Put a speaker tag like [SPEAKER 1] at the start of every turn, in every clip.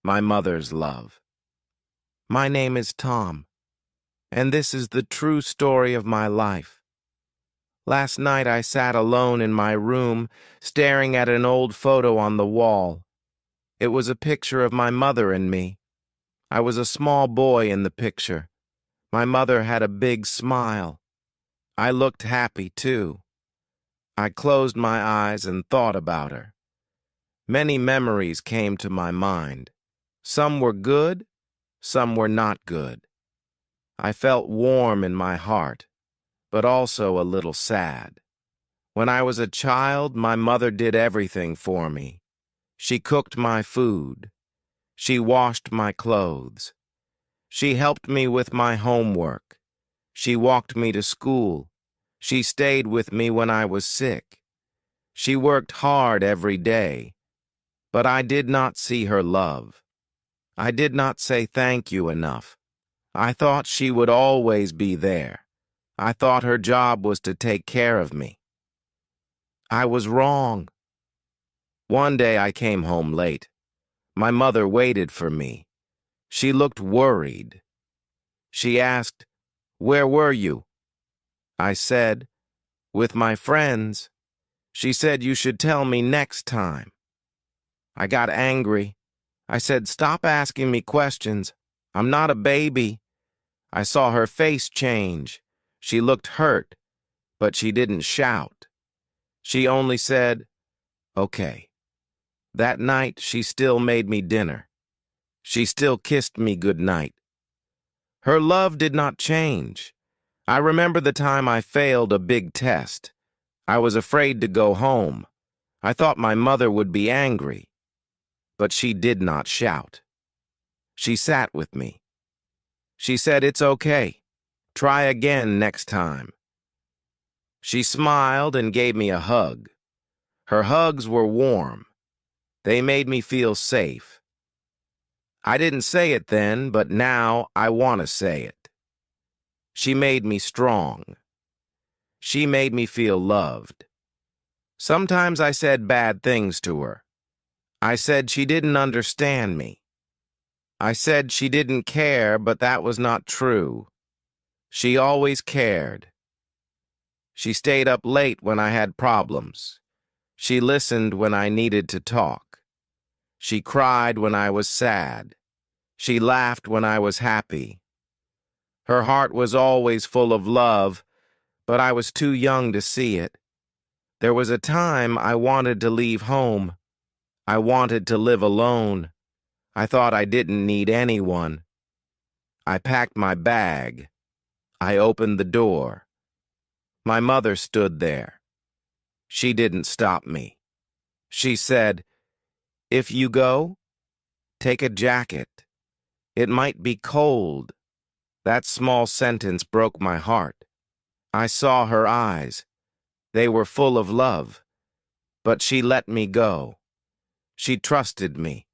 [SPEAKER 1] My mother's love. My name is Tom, and this is the true story of my life. Last night I sat alone in my room, staring at an old photo on the wall. It was a picture of my mother and me. I was a small boy in the picture. My mother had a big smile. I looked happy, too. I closed my eyes and thought about her. Many memories came to my mind. Some were good, some were not good. I felt warm in my heart, but also a little sad. When I was a child, my mother did everything for me. She cooked my food. She washed my clothes. She helped me with my homework. She walked me to school. She stayed with me when I was sick. She worked hard every day, but I did not see her love. I did not say thank you enough. I thought she would always be there. I thought her job was to take care of me. I was wrong. One day I came home late. My mother waited for me. She looked worried. She asked, "Where were you?" I said, "With my friends." She said, "You should tell me next time." I got angry. I said, "Stop asking me questions. I'm not a baby." I saw her face change. She looked hurt, but she didn't shout. She only said, "Okay." That night, she still made me dinner. She still kissed me good night. Her love did not change. I remember the time I failed a big test. I was afraid to go home. I thought my mother would be angry. But she did not shout. She sat with me. She said, "It's okay. Try again next time." She smiled and gave me a hug. Her hugs were warm. They made me feel safe. I didn't say it then, but now I want to say it. She made me strong. She made me feel loved. Sometimes I said bad things to her. I said she didn't understand me. I said she didn't care, but that was not true. She always cared. She stayed up late when I had problems. She listened when I needed to talk. She cried when I was sad. She laughed when I was happy. Her heart was always full of love, but I was too young to see it. There was a time I wanted to leave home. I wanted to live alone. I thought I didn't need anyone. I packed my bag. I opened the door. My mother stood there. She didn't stop me. She said, "If you go, take a jacket. It might be cold." That small sentence broke my heart. I saw her eyes. They were full of love. But she let me go. She trusted me,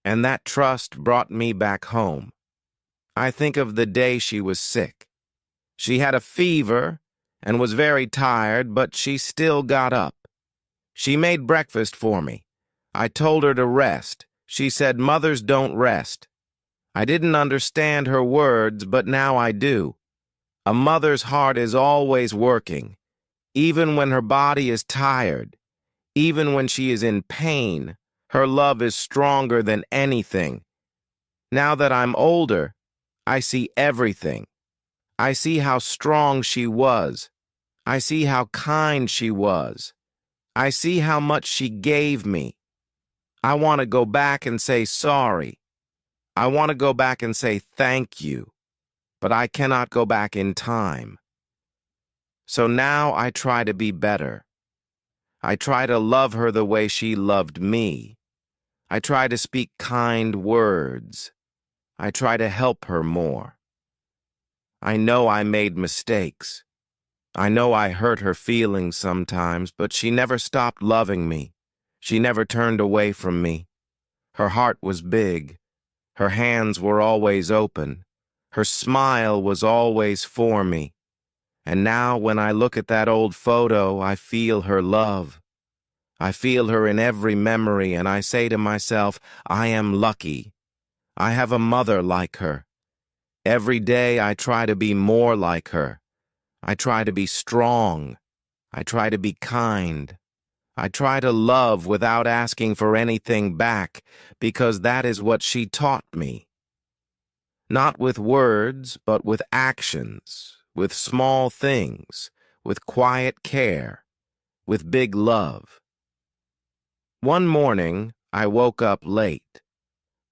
[SPEAKER 1] and that trust brought me back home. I think of the day she was sick. She had a fever and was very tired, but she still got up. She made breakfast for me. I told her to rest. She said, "Mothers don't rest." I didn't understand her words, but now I do. A mother's heart is always working, even when her body is tired, even when she is in pain. Her love is stronger than anything. Now that I'm older, I see everything. I see how strong she was. I see how kind she was. I see how much she gave me. I want to go back and say sorry. I want to go back and say thank you, but I cannot go back in time. So now I try to be better. I try to love her the way she loved me. I try to speak kind words. I try to help her more. I know I made mistakes. I know I hurt her feelings sometimes, but she never stopped loving me. She never turned away from me. Her heart was big. Her hands were always open. Her smile was always for me. And now when I look at that old photo, I feel her love. I feel her in every memory, and I say to myself, I am lucky. I have a mother like her. Every day I try to be more like her. I try to be strong. I try to be kind. I try to love without asking for anything back, because that is what she taught me. Not with words, but with actions, with small things, with quiet care, with big love. One morning, I woke up late.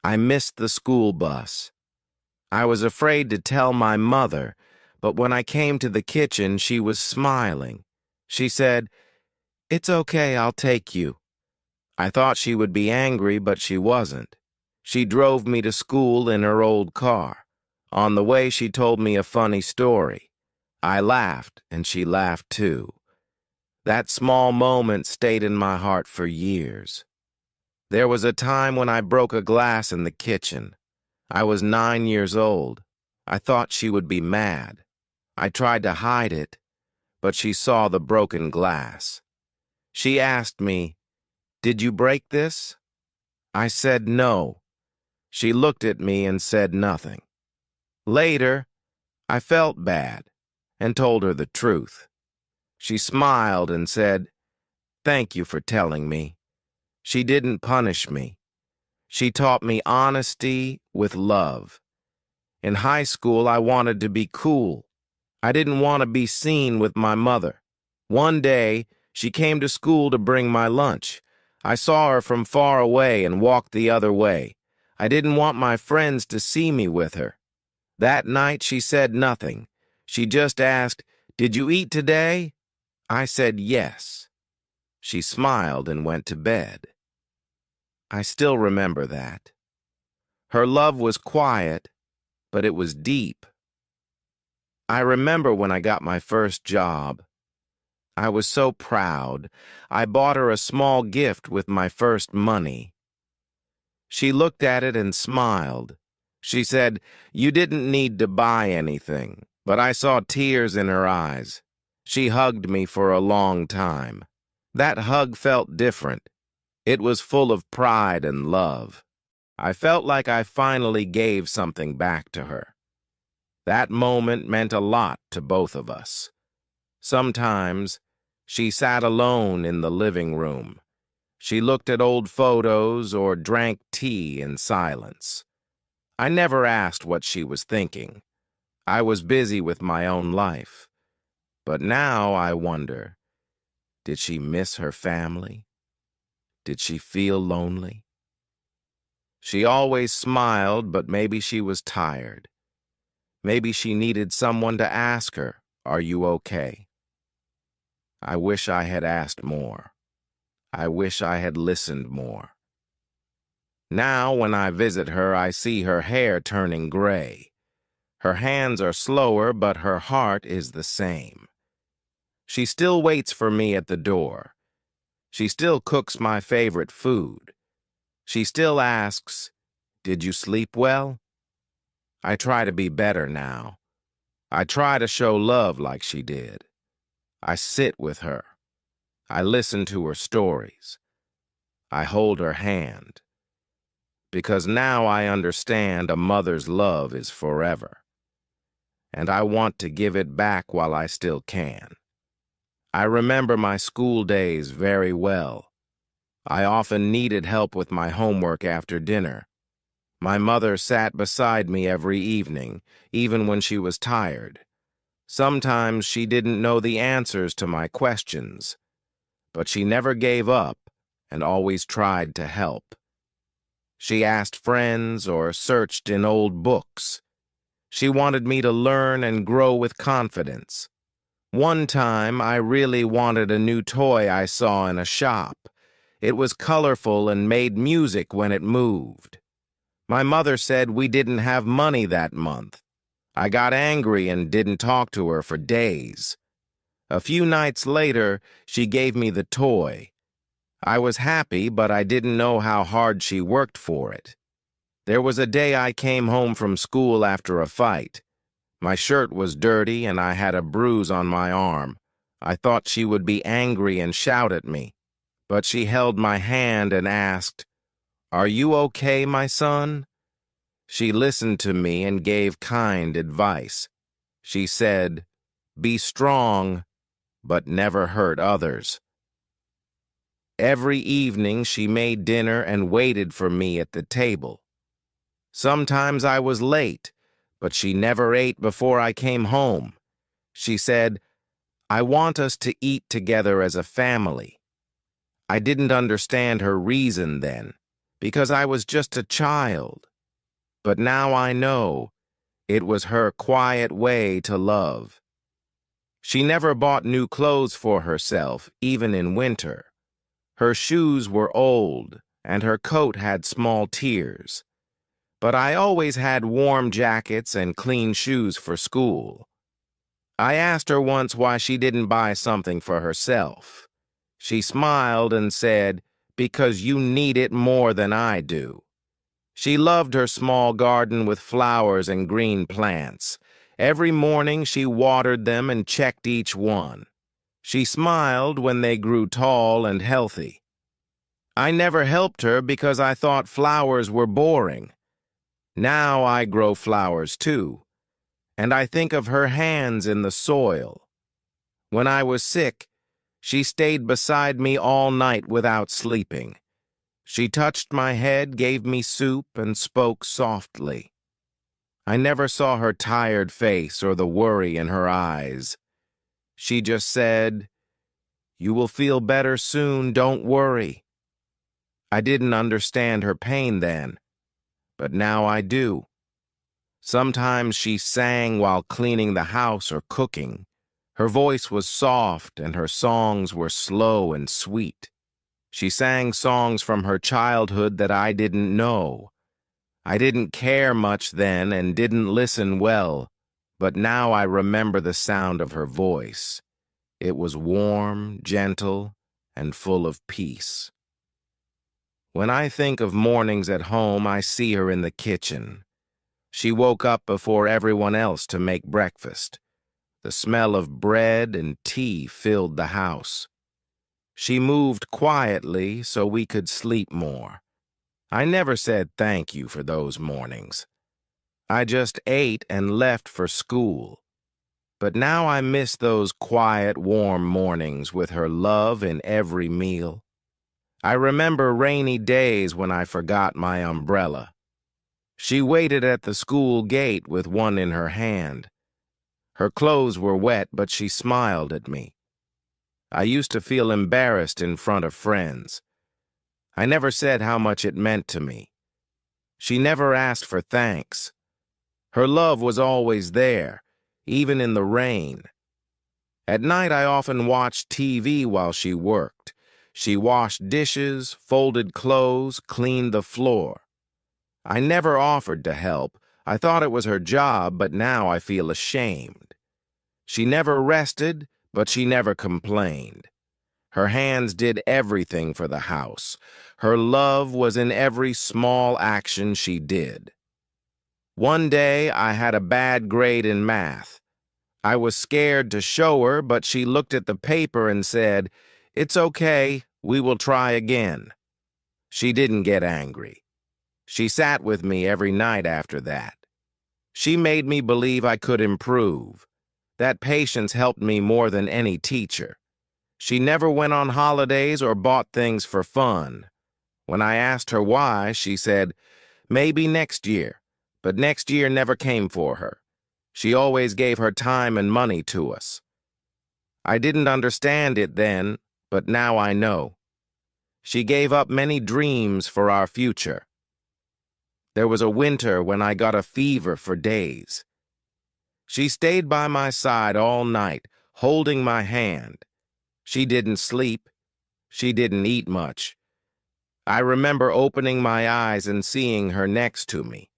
[SPEAKER 1] I missed the school bus. I was afraid to tell my mother, but when I came to the kitchen, she was smiling. She said, "It's okay, I'll take you." I thought she would be angry, but she wasn't. She drove me to school in her old car. On the way, she told me a funny story. I laughed, and she laughed too. That small moment stayed in my heart for years. There was a time when I broke a glass in the kitchen. I was 9 years old. I thought she would be mad. I tried to hide it, but she saw the broken glass. She asked me, "Did you break this?" I said no. She looked at me and said nothing. Later, I felt bad and told her the truth. She smiled and said, "Thank you for telling me." She didn't punish me. She taught me honesty with love. In high school, I wanted to be cool. I didn't want to be seen with my mother. One day, she came to school to bring my lunch. I saw her from far away and walked the other way. I didn't want my friends to see me with her. That night, she said nothing. She just asked, "Did you eat today?" I said yes. She smiled and went to bed. I still remember that. Her love was quiet, but it was deep. I remember when I got my first job. I was so proud. I bought her a small gift with my first money. She looked at it and smiled. She said, "You didn't need to buy anything," but I saw tears in her eyes. She hugged me for a long time. That hug felt different. It was full of pride and love. I felt like I finally gave something back to her. That moment meant a lot to both of us. Sometimes, she sat alone in the living room. She looked at old photos or drank tea in silence. I never asked what she was thinking. I was busy with my own life. But now I wonder, did she miss her family? Did she feel lonely? She always smiled, but maybe she was tired. Maybe she needed someone to ask her, "Are you okay?" I wish I had asked more. I wish I had listened more. Now, when I visit her, I see her hair turning gray. Her hands are slower, but her heart is the same. She still waits for me at the door. She still cooks my favorite food. She still asks, "Did you sleep well?" I try to be better now. I try to show love like she did. I sit with her. I listen to her stories. I hold her hand. Because now I understand a mother's love is forever. And I want to give it back while I still can. I remember my school days very well. I often needed help with my homework after dinner. My mother sat beside me every evening, even when she was tired. Sometimes she didn't know the answers to my questions, but she never gave up and always tried to help. She asked friends or searched in old books. She wanted me to learn and grow with confidence. One time, I really wanted a new toy I saw in a shop. It was colorful and made music when it moved. My mother said we didn't have money that month. I got angry and didn't talk to her for days. A few nights later, she gave me the toy. I was happy, but I didn't know how hard she worked for it. There was a day I came home from school after a fight. My shirt was dirty and I had a bruise on my arm. I thought she would be angry and shout at me, but she held my hand and asked, "Are you okay, my son?" She listened to me and gave kind advice. She said, "Be strong, but never hurt others." Every evening she made dinner and waited for me at the table. Sometimes I was late, but she never ate before I came home. She said, "I want us to eat together as a family." I didn't understand her reason then, because I was just a child. But now I know it was her quiet way to love. She never bought new clothes for herself, even in winter. Her shoes were old, and her coat had small tears. But I always had warm jackets and clean shoes for school. I asked her once why she didn't buy something for herself. She smiled and said, "Because you need it more than I do." She loved her small garden with flowers and green plants. Every morning she watered them and checked each one. She smiled when they grew tall and healthy. I never helped her because I thought flowers were boring. Now I grow flowers too, and I think of her hands in the soil. When I was sick, she stayed beside me all night without sleeping. She touched my head, gave me soup, and spoke softly. I never saw her tired face or the worry in her eyes. She just said, "You will feel better soon, don't worry." I didn't understand her pain then, but now I do. Sometimes she sang while cleaning the house or cooking. Her voice was soft and her songs were slow and sweet. She sang songs from her childhood that I didn't know. I didn't care much then and didn't listen well, but now I remember the sound of her voice. It was warm, gentle, and full of peace. When I think of mornings at home, I see her in the kitchen. She woke up before everyone else to make breakfast. The smell of bread and tea filled the house. She moved quietly so we could sleep more. I never said thank you for those mornings. I just ate and left for school. But now I miss those quiet, warm mornings with her love in every meal. I remember rainy days when I forgot my umbrella. She waited at the school gate with one in her hand. Her clothes were wet, but she smiled at me. I used to feel embarrassed in front of friends. I never said how much it meant to me. She never asked for thanks. Her love was always there, even in the rain. At night, I often watched TV while she worked. She washed dishes, folded clothes, cleaned the floor. I never offered to help. I thought it was her job, but now I feel ashamed. She never rested, but she never complained. Her hands did everything for the house. Her love was in every small action she did. One day, I had a bad grade in math. I was scared to show her, but she looked at the paper and said, "It's okay, we will try again." She didn't get angry. She sat with me every night after that. She made me believe I could improve. That patience helped me more than any teacher. She never went on holidays or bought things for fun. When I asked her why, she said, "Maybe next year," but next year never came for her. She always gave her time and money to us. I didn't understand it then, but now I know. She gave up many dreams for our future. There was a winter when I got a fever for days. She stayed by my side all night, holding my hand. She didn't sleep. She didn't eat much. I remember opening my eyes and seeing her next to me.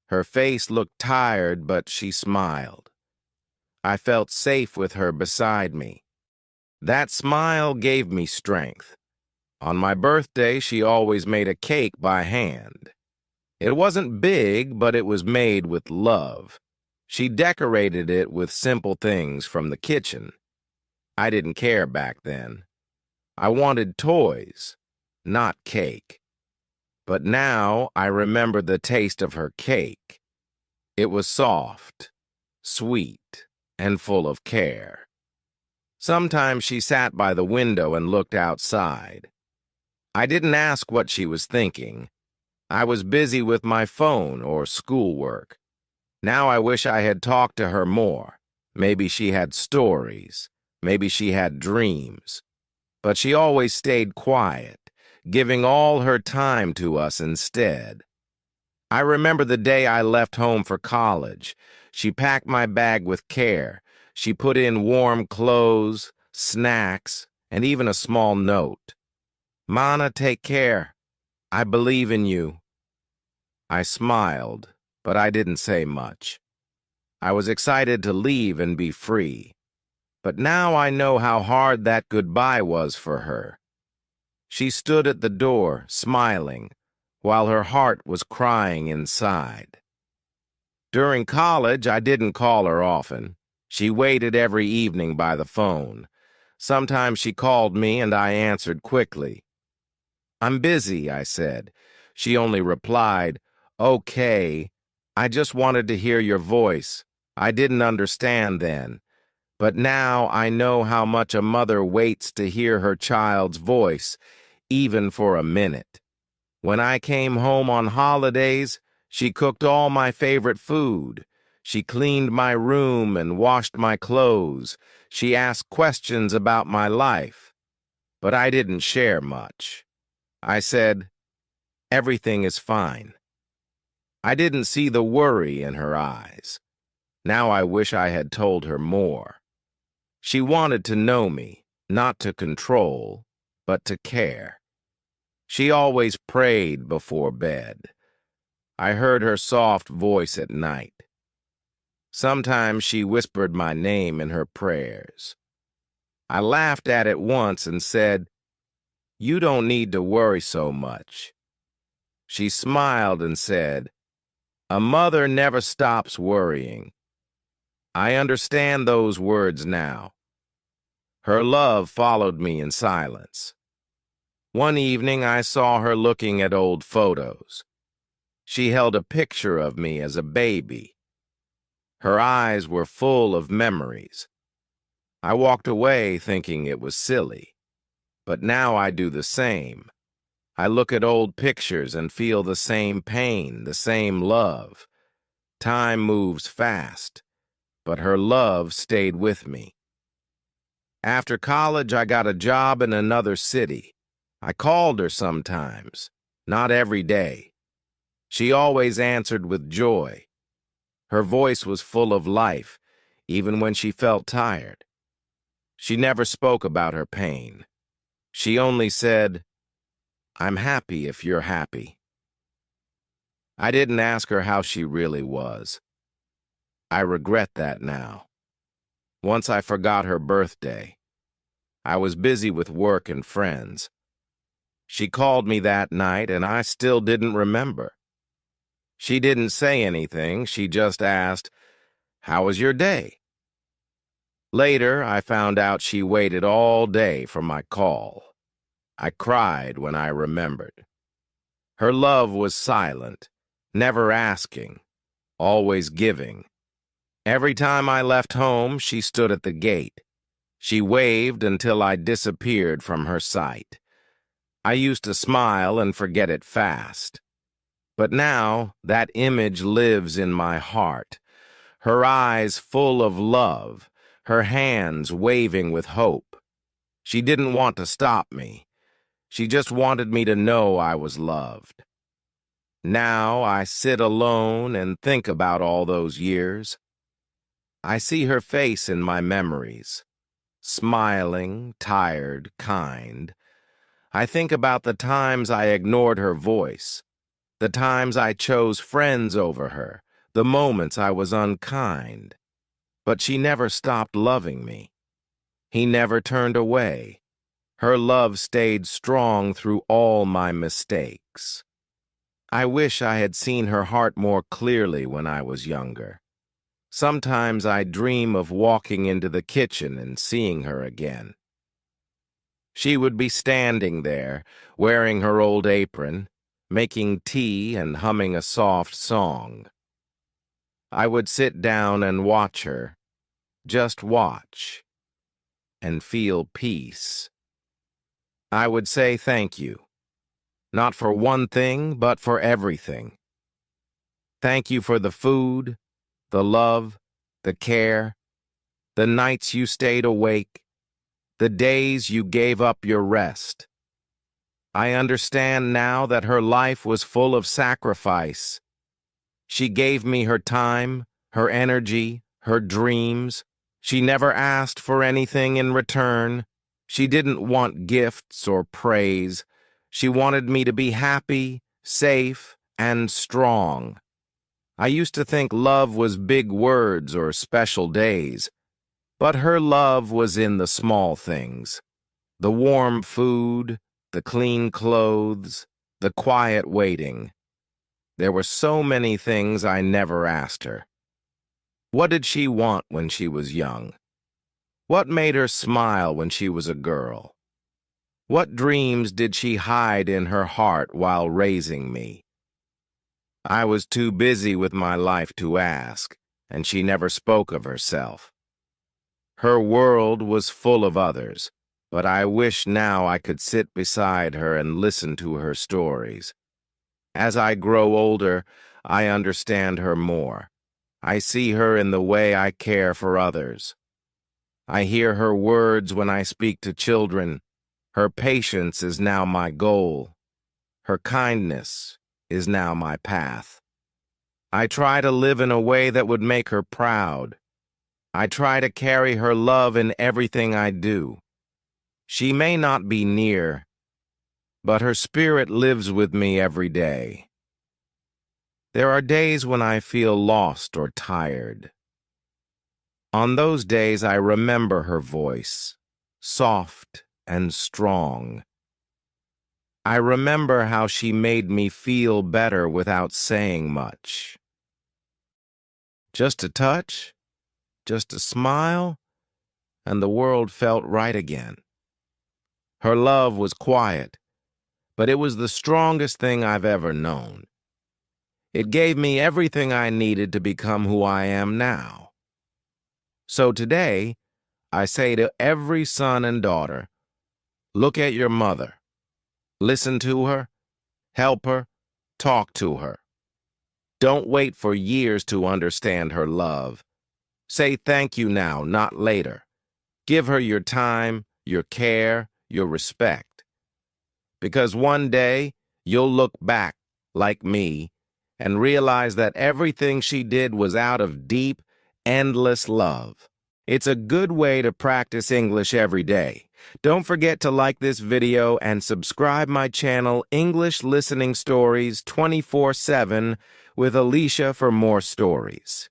[SPEAKER 1] Her face looked tired, but she smiled. I felt safe with her beside me. That smile gave me strength. On my birthday, she always made a cake by hand. It wasn't big, but it was made with love. She decorated it with simple things from the kitchen. I didn't care back then. I wanted toys, not cake. But now I remember the taste of her cake. It was soft, sweet, and full of care. Sometimes she sat by the window and looked outside. I didn't ask what she was thinking. I was busy with my phone or schoolwork. Now I wish I had talked to her more. Maybe she had stories. Maybe she had dreams. But she always stayed quiet, giving all her time to us instead. I remember the day I left home for college. She packed my bag with care. She put in warm clothes, snacks, and even a small note. "Mana, take care. I believe in you." I smiled, but I didn't say much. I was excited to leave and be free. But now I know how hard that goodbye was for her. She stood at the door, smiling, while her heart was crying inside. During college, I didn't call her often. She waited every evening by the phone. Sometimes she called me and I answered quickly. "I'm busy," I said. She only replied, "Okay. I just wanted to hear your voice. I didn't understand then. But now I know how much a mother waits to hear her child's voice, even for a minute. When I came home on holidays, she cooked all my favorite food. She cleaned my room and washed my clothes. She asked questions about my life. But I didn't share much. I said, "Everything is fine." I didn't see the worry in her eyes. Now I wish I had told her more. She wanted to know me, not to control, but to care. She always prayed before bed. I heard her soft voice at night. Sometimes she whispered my name in her prayers. I laughed at it once and said, "You don't need to worry so much." She smiled and said, "A mother never stops worrying." I understand those words now. Her love followed me in silence. One evening I saw her looking at old photos. She held a picture of me as a baby. Her eyes were full of memories. I walked away thinking it was silly. But now I do the same. I look at old pictures and feel the same pain, the same love. Time moves fast, but her love stayed with me. After college, I got a job in another city. I called her sometimes, not every day. She always answered with joy. Her voice was full of life, even when she felt tired. She never spoke about her pain. She only said, "I'm happy if you're happy." I didn't ask her how she really was. I regret that now. Once I forgot her birthday. I was busy with work and friends. She called me that night, and I still didn't remember. She didn't say anything. She just asked, "How was your day?" Later, I found out she waited all day for my call. I cried when I remembered. Her love was silent, never asking, always giving. Every time I left home, she stood at the gate. She waved until I disappeared from her sight. I used to smile and forget it fast. But now, that image lives in my heart. Her eyes full of love, her hands waving with hope. She didn't want to stop me. She just wanted me to know I was loved. Now I sit alone and think about all those years. I see her face in my memories, smiling, tired, kind. I think about the times I ignored her voice, the times I chose friends over her, the moments I was unkind. But she never stopped loving me. He never turned away. Her love stayed strong through all my mistakes. I wish I had seen her heart more clearly when I was younger. Sometimes I dream of walking into the kitchen and seeing her again. She would be standing there, wearing her old apron. making tea and humming a soft song. I would sit down and watch her, just watch, and feel peace. I would say thank you, not for one thing, but for everything. Thank you for the food, the love, the care, the nights you stayed awake, the days you gave up your rest. I understand now that her life was full of sacrifice. She gave me her time, her energy, her dreams. She never asked for anything in return. She didn't want gifts or praise. She wanted me to be happy, safe, and strong. I used to think love was big words or special days, but her love was in the small things. The warm food, the clean clothes, the quiet waiting. There were so many things I never asked her. What did she want when she was young? What made her smile when she was a girl? What dreams did she hide in her heart while raising me? I was too busy with my life to ask, and she never spoke of herself. Her world was full of others, but I wish now I could sit beside her and listen to her stories. As I grow older, I understand her more. I see her in the way I care for others. I hear her words when I speak to children. Her patience is now my goal. Her kindness is now my path. I try to live in a way that would make her proud. I try to carry her love in everything I do. She may not be near, but her spirit lives with me every day. There are days when I feel lost or tired. On those days, I remember her voice, soft and strong. I remember how she made me feel better without saying much. Just a touch, just a smile, and the world felt right again. Her love was quiet, but it was the strongest thing I've ever known. It gave me everything I needed to become who I am now. So today, I say to every son and daughter, look at your mother. Listen to her, help her, talk to her. Don't wait for years to understand her love. Say thank you now, not later. Give her your time, your care, your respect. Because one day, you'll look back, like me, and realize that everything she did was out of deep, endless love. It's a good way to practice English every day. Don't forget to like this video and subscribe my channel English Listening Stories 24/7 with Alicia for more stories.